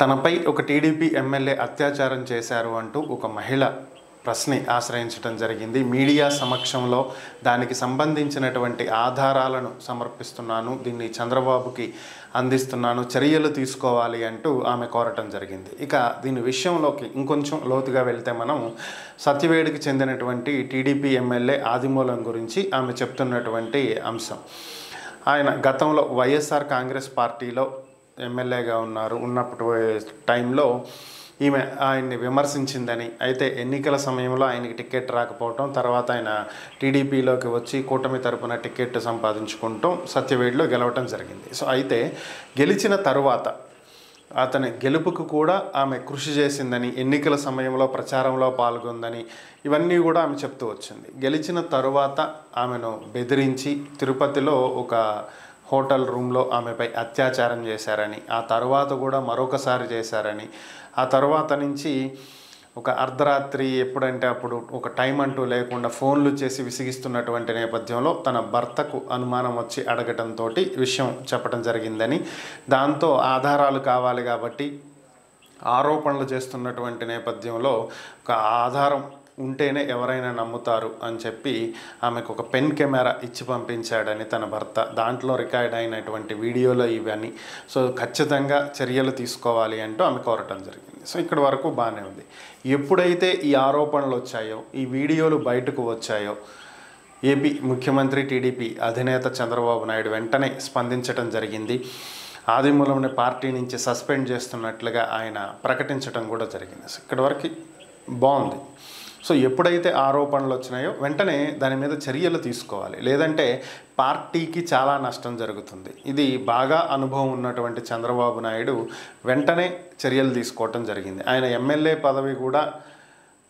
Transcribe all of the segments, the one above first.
తనపై ఒక TDP MLA అత్యాచారం చేశారు అంటూ ఒక మహిళ ప్రశ్ని ఆశ్రయించడం జరిగింది. మీడియా సమక్షంలో దానికి సంబంధించినటువంటి ఆధారాలను సమర్పిస్తున్నాను, దీన్ని చంద్రబాబుకి అందిస్తున్నాను, చర్యలు తీసుకోవాలి అంటూ ఆమె కోరటం జరిగింది. ఇక దీని విషయంలోకి ఇంకొంచెం లోతుగా వెళ్తే మనం సత్యవేడుకి చెందినటువంటి టీడీపీ ఎమ్మెల్యే ఆదిమూలం గురించి ఆమె చెప్తున్నటువంటి అంశం. ఆయన గతంలో వైఎస్ఆర్ కాంగ్రెస్ పార్టీలో ఎమ్మెల్యేగా ఉన్నప్పుడు టైంలో ఈమె ఆయన్ని విమర్శించిందని, అయితే ఎన్నికల సమయంలో ఆయనకి టికెట్ రాకపోవటం, తర్వాత ఆయన టీడీపీలోకి వచ్చి కూటమి తరపున టికెట్ సంపాదించుకుంటూ సత్యవేడులో గెలవటం జరిగింది. సో అయితే గెలిచిన తరువాత అతని గెలుపుకు కూడా ఆమె కృషి చేసిందని, ఎన్నికల సమయంలో ప్రచారంలో పాల్గొందని, ఇవన్నీ కూడా ఆమె చెప్తూ వచ్చింది. గెలిచిన తరువాత ఆమెను బెదిరించి తిరుపతిలో ఒక హోటల్ రూమ్లో ఆమెపై అత్యాచారం చేశారని, ఆ తర్వాత కూడా మరొకసారి చేశారని, ఆ తర్వాత నుంచి ఒక అర్ధరాత్రి ఎప్పుడంటే అప్పుడు ఒక టైం అంటూ లేకుండా ఫోన్లు చేసి విసిగిస్తున్నటువంటి నేపథ్యంలో తన భర్తకు అనుమానం వచ్చి అడగటంతో విషయం చెప్పడం జరిగిందని, దాంతో ఆధారాలు కావాలి కాబట్టి ఆరోపణలు చేస్తున్నటువంటి నేపథ్యంలో ఒక ఆధారం ఉంటేనే ఎవరైనా నమ్ముతారు అని చెప్పి ఆమెకు ఒక పెన్ కెమెరా ఇచ్చి పంపించాడని తన భర్త, దాంట్లో రికార్డ్ అయినటువంటి వీడియోలో ఇవన్నీ, సో ఖచ్చితంగా చర్యలు తీసుకోవాలి అంటూ ఆమె కోరటం జరిగింది. సో ఇక్కడ వరకు బాగానే ఉంది. ఎప్పుడైతే ఈ ఆరోపణలు వచ్చాయో, ఈ వీడియోలు బయటకు వచ్చాయో, ఏపీ ముఖ్యమంత్రి టీడీపీ అధినేత చంద్రబాబు నాయుడు వెంటనే స్పందించడం జరిగింది. ఆదిమూలంని పార్టీ నుంచి సస్పెండ్ చేస్తున్నట్లుగా ఆయన ప్రకటించడం కూడా జరిగింది. సో ఇక్కడ వరకు బాగుంది. సో ఎప్పుడైతే ఆరోపణలు వచ్చినాయో వెంటనే దాని మీద చర్యలు తీసుకోవాలి, లేదంటే పార్టీకి చాలా నష్టం జరుగుతుంది. ఇది బాగా అనుభవం ఉన్నటువంటి చంద్రబాబు నాయుడు వెంటనే చర్యలు తీసుకోవటం జరిగింది. ఆయన ఎమ్మెల్యే పదవి కూడా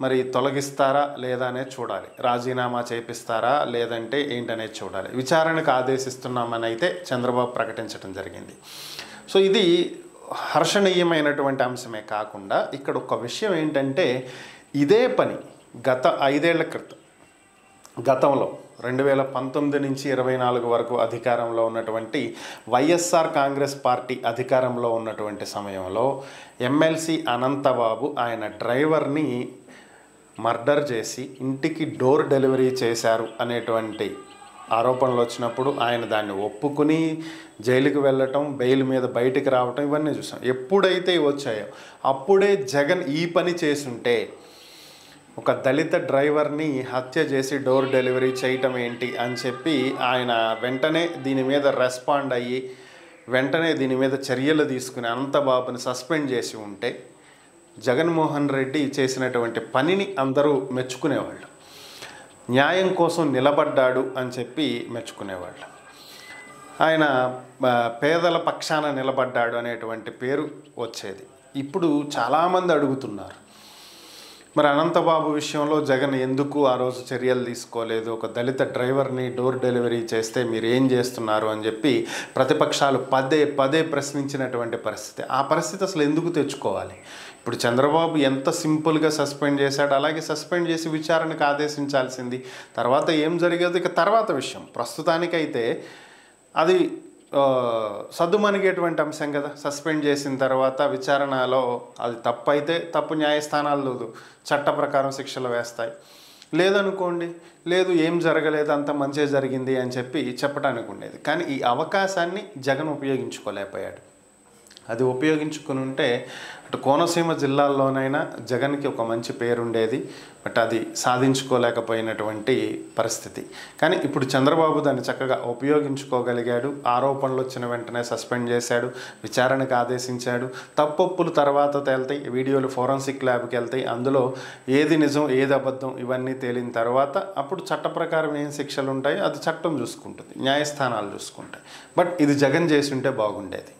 మరి తొలగిస్తారా లేదా అనేది చూడాలి, రాజీనామా చేపిస్తారా లేదంటే ఏంటనేది చూడాలి. విచారణకు ఆదేశిస్తున్నామని అయితే చంద్రబాబు ప్రకటించడం జరిగింది. సో ఇది హర్షణీయమైనటువంటి అంశమే కాకుండా ఇక్కడ ఒక విషయం ఏంటంటే, ఇదే పని గత 5 ఏళ్ల క్రితం, గతంలో 2019 నుంచి 24 వరకు అధికారంలో ఉన్నటువంటి వైఎస్ఆర్ కాంగ్రెస్ పార్టీ అధికారంలో ఉన్నటువంటి సమయంలో ఎమ్మెల్సీ అనంతబాబు ఆయన డ్రైవర్ని మర్డర్ చేసి ఇంటికి డోర్ డెలివరీ చేశారు అనేటువంటి ఆరోపణలు వచ్చినప్పుడు ఆయన దాన్ని ఒప్పుకుని జైలుకి వెళ్ళటం, బెయిల్ మీద బయటికి రావటం, ఇవన్నీ చూసాం. ఎప్పుడైతే వచ్చాయో అప్పుడే జగన్ ఈ పని చేసుంటే, ఒక దళిత డ్రైవర్ని హత్య చేసి డోర్ డెలివరీ చేయటం ఏంటి అని చెప్పి ఆయన వెంటనే దీని మీద రెస్పాండ్ అయ్యి వెంటనే దీని మీద చర్యలు తీసుకుని అనంతబాబుని సస్పెండ్ చేసి ఉంటే జగన్మోహన్ రెడ్డి చేసినటువంటి పనిని అందరూ మెచ్చుకునేవాళ్ళు. న్యాయం కోసం నిలబడ్డాడు అని చెప్పి మెచ్చుకునేవాళ్ళు. ఆయన పేదల పక్షాన నిలబడ్డాడు అనేటువంటి పేరు వచ్చేది. ఇప్పుడు చాలామంది అడుగుతున్నారు, మరి అనంతబాబు విషయంలో జగన్ ఎందుకు ఆ రోజు చర్యలు తీసుకోలేదు, ఒక దళిత డ్రైవర్ని డోర్ డెలివరీ చేస్తే మీరు ఏం చేస్తున్నారు అని చెప్పి ప్రతిపక్షాలు పదే పదే ప్రశ్నించినటువంటి పరిస్థితి. ఆ పరిస్థితి అసలు ఎందుకు తెచ్చుకోవాలి? ఇప్పుడు చంద్రబాబు ఎంత సింపుల్గా సస్పెండ్ చేశాడు, అలాగే సస్పెండ్ చేసి విచారణకు ఆదేశించాల్సింది. తర్వాత ఏం జరిగేది ఇక తర్వాత విషయం. ప్రస్తుతానికైతే అది సద్దుమణిగేటువంటి అంశం కదా. సస్పెండ్ చేసిన తర్వాత విచారణలో అది తప్పు అయితే తప్పు, న్యాయస్థానాలు చట్ట ప్రకారం శిక్షలు వేస్తాయి. లేదనుకోండి, లేదు ఏం జరగలేదు, అంత మంచిగా జరిగింది అని చెప్పి చెప్పడానికి ఉండేది. కానీ ఈ అవకాశాన్ని జగన్ ఉపయోగించుకోలేకపోయాడు. అది ఉపయోగించుకుని ఉంటే అటు కోనసీమ జిల్లాల్లోనైనా జగన్కి ఒక మంచి పేరుండేది, బట్ అది సాధించుకోలేకపోయినటువంటి పరిస్థితి. కానీ ఇప్పుడు చంద్రబాబు దాన్ని చక్కగా ఉపయోగించుకోగలిగాడు. ఆరోపణలు వచ్చిన వెంటనే సస్పెండ్ చేశాడు, విచారణకు ఆదేశించాడు. తప్పొప్పులు తర్వాత తేలుతాయి, వీడియోలు ఫోరెన్సిక్ ల్యాబ్కి వెళ్తాయి, అందులో ఏది నిజం ఏది అబద్ధం ఇవన్నీ తేలిన తర్వాత అప్పుడు చట్ట ప్రకారం ఏం శిక్షలు ఉంటాయో అది చట్టం చూసుకుంటుంది, న్యాయస్థానాలు చూసుకుంటాయి. బట్ ఇది జగన్ చేసి ఉంటే బాగుండేది.